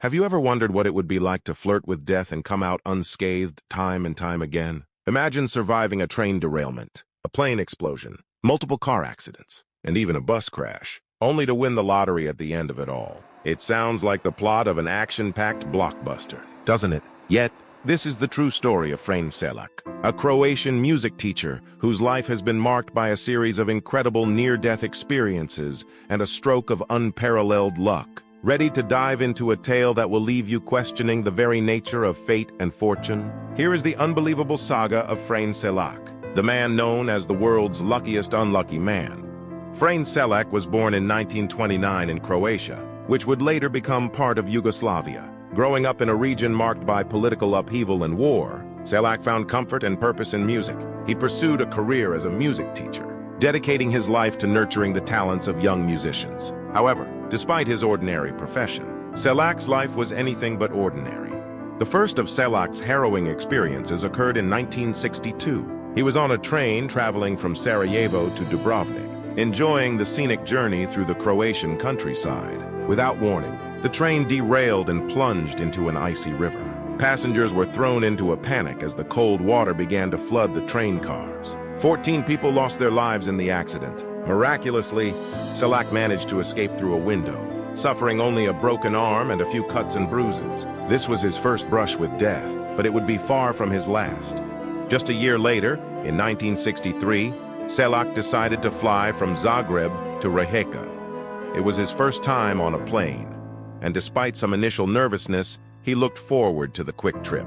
Have you ever wondered what it would be like to flirt with death and come out unscathed time and time again? Imagine surviving a train derailment, a plane explosion, multiple car accidents, and even a bus crash, only to win the lottery at the end of it all. It sounds like the plot of an action-packed blockbuster, doesn't it? Yet, this is the true story of Frane Selak, a Croatian music teacher whose life has been marked by a series of incredible near-death experiences and a stroke of unparalleled luck. Ready to dive into a tale that will leave you questioning the very nature of fate and fortune? Here is the unbelievable saga of Frane Selak, the man known as the world's luckiest unlucky man. Frane Selak was born in 1929 in Croatia, which would later become part of Yugoslavia. Growing up in a region marked by political upheaval and war, Selak found comfort and purpose in music. He pursued a career as a music teacher, dedicating his life to nurturing the talents of young musicians. However, despite his ordinary profession, Selak's life was anything but ordinary. The first of Selak's harrowing experiences occurred in 1962. He was on a train traveling from Sarajevo to Dubrovnik, enjoying the scenic journey through the Croatian countryside. Without warning, the train derailed and plunged into an icy river. Passengers were thrown into a panic as the cold water began to flood the train cars. 14 people lost their lives in the accident. Miraculously, Selak managed to escape through a window, suffering only a broken arm and a few cuts and bruises. This was his first brush with death, but it would be far from his last. Just a year later, in 1963, Selak decided to fly from Zagreb to Rijeka. It was his first time on a plane, and despite some initial nervousness, he looked forward to the quick trip.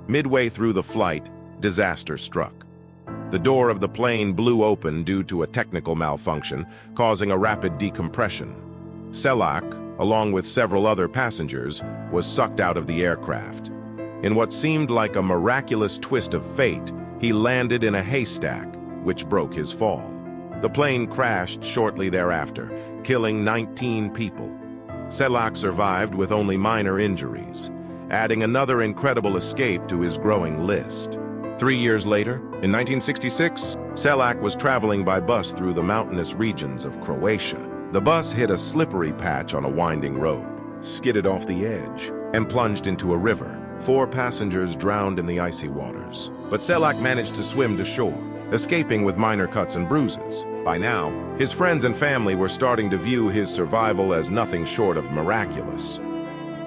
Midway through the flight, disaster struck. The door of the plane blew open due to a technical malfunction, causing a rapid decompression. Selak, along with several other passengers, was sucked out of the aircraft. In what seemed like a miraculous twist of fate, he landed in a haystack, which broke his fall. The plane crashed shortly thereafter, killing 19 people. Selak survived with only minor injuries, adding another incredible escape to his growing list. 3 years later, in 1966, Selak was traveling by bus through the mountainous regions of Croatia. The bus hit a slippery patch on a winding road, skidded off the edge, and plunged into a river. 4 passengers drowned in the icy waters, but Selak managed to swim to shore, escaping with minor cuts and bruises. By now, his friends and family were starting to view his survival as nothing short of miraculous.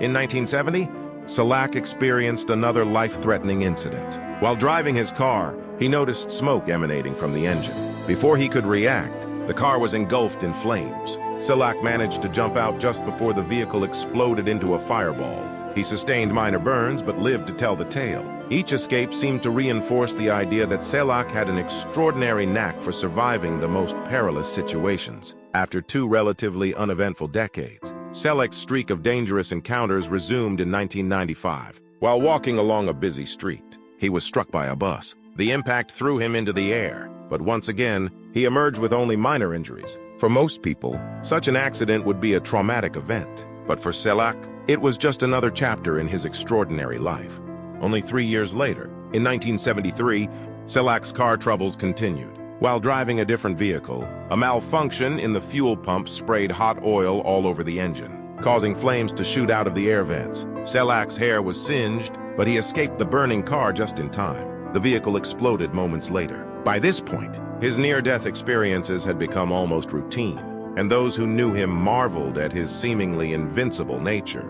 In 1970, Selak experienced another life-threatening incident. While driving his car, he noticed smoke emanating from the engine. Before he could react, the car was engulfed in flames. Selak managed to jump out just before the vehicle exploded into a fireball. He sustained minor burns but lived to tell the tale. Each escape seemed to reinforce the idea that Selak had an extraordinary knack for surviving the most perilous situations. After 2 relatively uneventful decades, Selak's streak of dangerous encounters resumed in 1995. While walking along a busy street, he was struck by a bus. The impact threw him into the air, but once again, he emerged with only minor injuries. For most people, such an accident would be a traumatic event. But for Selak, it was just another chapter in his extraordinary life. Only 3 years later, in 1973, Selak's car troubles continued. While driving a different vehicle, a malfunction in the fuel pump sprayed hot oil all over the engine, causing flames to shoot out of the air vents. Selak's hair was singed, but he escaped the burning car just in time. The vehicle exploded moments later. By this point, his near-death experiences had become almost routine, and those who knew him marveled at his seemingly invincible nature.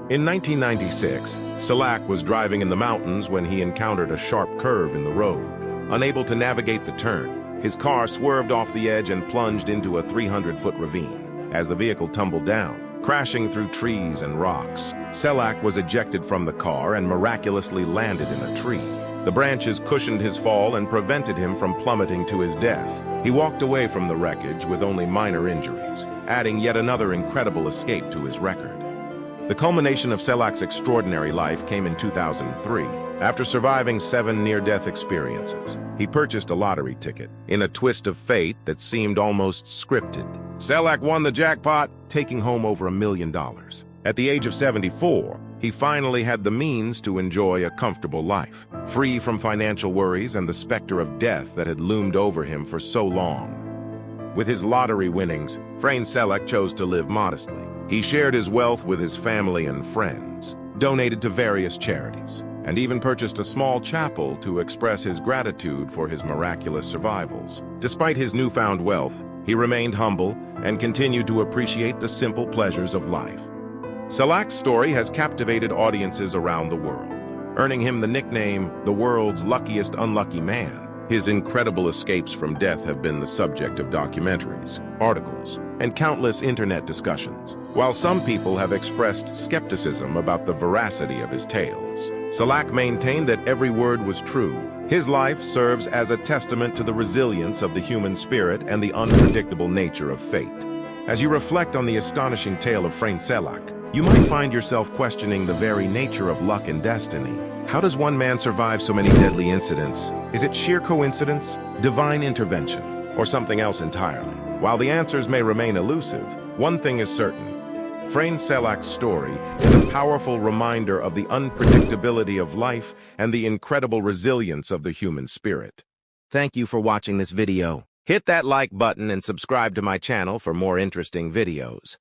In 1996, Selak was driving in the mountains when he encountered a sharp curve in the road. Unable to navigate the turn, his car swerved off the edge and plunged into a 300-foot ravine. As the vehicle tumbled down, crashing through trees and rocks, Selak was ejected from the car and miraculously landed in a tree. The branches cushioned his fall and prevented him from plummeting to his death. He walked away from the wreckage with only minor injuries, adding yet another incredible escape to his record. The culmination of Selak's extraordinary life came in 2003. After surviving 7 near-death experiences, he purchased a lottery ticket in a twist of fate that seemed almost scripted. Selak won the jackpot, taking home over $1 million. At the age of 74, he finally had the means to enjoy a comfortable life, free from financial worries and the specter of death that had loomed over him for so long. With his lottery winnings, Frane Selak chose to live modestly. He shared his wealth with his family and friends, donated to various charities, and even purchased a small chapel to express his gratitude for his miraculous survivals. Despite his newfound wealth, he remained humble and continued to appreciate the simple pleasures of life. Selak's story has captivated audiences around the world, earning him the nickname, the world's luckiest unlucky man. His incredible escapes from death have been the subject of documentaries, articles, and countless internet discussions. While some people have expressed skepticism about the veracity of his tales, Selak maintained that every word was true. His life serves as a testament to the resilience of the human spirit and the unpredictable nature of fate. As you reflect on the astonishing tale of Frane Selak, you might find yourself questioning the very nature of luck and destiny. How does one man survive so many deadly incidents? Is it sheer coincidence, divine intervention, or something else entirely? While the answers may remain elusive, one thing is certain. Frane Selak's story is a powerful reminder of the unpredictability of life and the incredible resilience of the human spirit. Thank you for watching this video. Hit that like button and subscribe to my channel for more interesting videos.